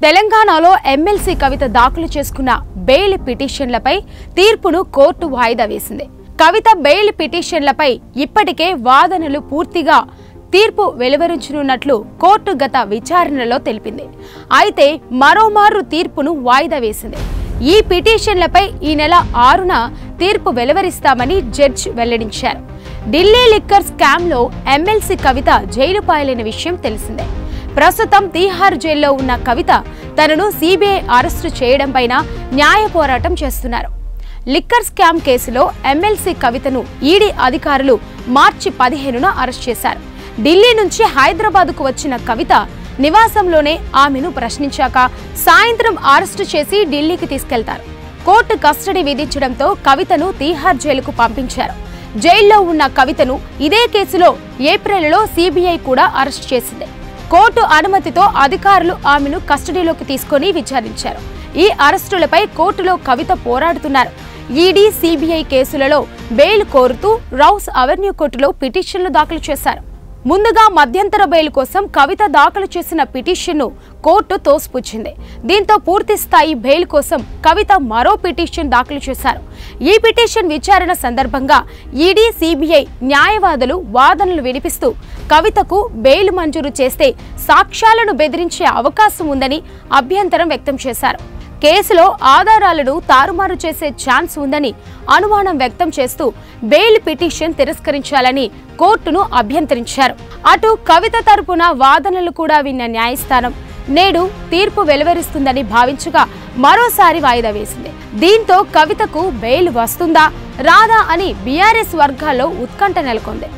తెలంగాణలో ఎమ్మెల్సీ కవిత దాఖలు చేసుకున్న బెయిల్ పిటిషన్లపై తీర్పును కోర్టు వాయిదా వేసింది. కవిత బెయిల్ పిటిషన్లపై ఇప్పటికే వాదనలు పూర్తిగా తీర్పు వెలువరించనున్నట్లు కోర్టు గత విచారణలో తెలిపింది. అయితే మరోమారు తీర్పును వాయిదా వేసింది. ఈ పిటిషన్లపై ఈ నెల 6న తీర్పు వెలువరిస్తామని జడ్జి వెల్లడించారు. ఢిల్లీ లిక్కర్ స్కామ్లో ఎమ్మెల్సీ కవిత జైలు పాలైన విషయం తెలిసిందే. ప్రస్తుతం తీహార్ జైల్లో ఉన్న కవిత తనను సిబిఐ అరెస్టు చేయడంపైన న్యాయ పోరాటం చేస్తున్నారు. లిక్కర్ స్కామ్ కేసులో ఎమ్మెల్సీ కవితను ఈడీ అధికారులు మార్చి 15న అరెస్ట్ చేశారు. ఢిల్లీ నుంచి హైదరాబాద్కు వచ్చిన కవిత నివాసంలోనే ఆమెను ప్రశ్నించాక సాయంత్రం అరెస్టు చేసి ఢిల్లీకి తీసుకెళ్తారు. కోర్టు కస్టడీ విధించడంతో కవితను తీహార్ జైలుకు పంపించారు. జైల్లో ఉన్న కవితను ఇదే కేసులో ఏప్రిల్లో సిబిఐ కూడా అరెస్ట్ చేసింది. కోర్టు అనుమతితో అధికారులు ఆమెను కస్టడీలోకి తీసుకుని విచారించారు. ఈ అరెస్టులపై కోర్టులో కవిత పోరాడుతున్నారు. ఈడీ, సిబిఐ కేసులలో బెయిల్ కోరుతూ రౌస్ అవెన్యూ కోర్టులో పిటిషన్లు దాఖలు చేశారు. ముందుగా మధ్యంతర బెయిల్ కోసం కవిత దాఖలు చేసిన పిటిషన్ను కోర్టు తోసిపుచ్చింది. దీంతో పూర్తి స్థాయి బెయిల్ కోసం కవిత మరో పిటిషన్ దాఖలు చేశారు. ఈ పిటిషన్ విచారణ సందర్భంగా ఈడీ, సిబిఐ న్యాయవాదులు వాదనలు వినిపిస్తూ కవితకు బెయిల్ మంజూరు చేస్తే సాక్ష్యాలను బెదిరించే అవకాశం ఉందని అభ్యంతరం వ్యక్తం చేశారు. కేసులో ఆధారాలను తారుమారు చేసే ఛాన్స్ ఉందని అనుమానం వ్యక్తం చేస్తూ బెయిల్ పిటిషన్ తిరస్కరించాలని కోర్టును అభ్యంతరించారు. అటు కవిత తరపున వాదనలు కూడా విన్న న్యాయస్థానం నేడు తీర్పు వెలువరిస్తుందని భావించగా మరోసారి వాయిదా వేసింది. దీంతో కవితకు బెయిల్ వస్తుందా రాదా అని బీఆర్ఎస్ వర్గాల్లో ఉత్కంఠ నెలకొంది.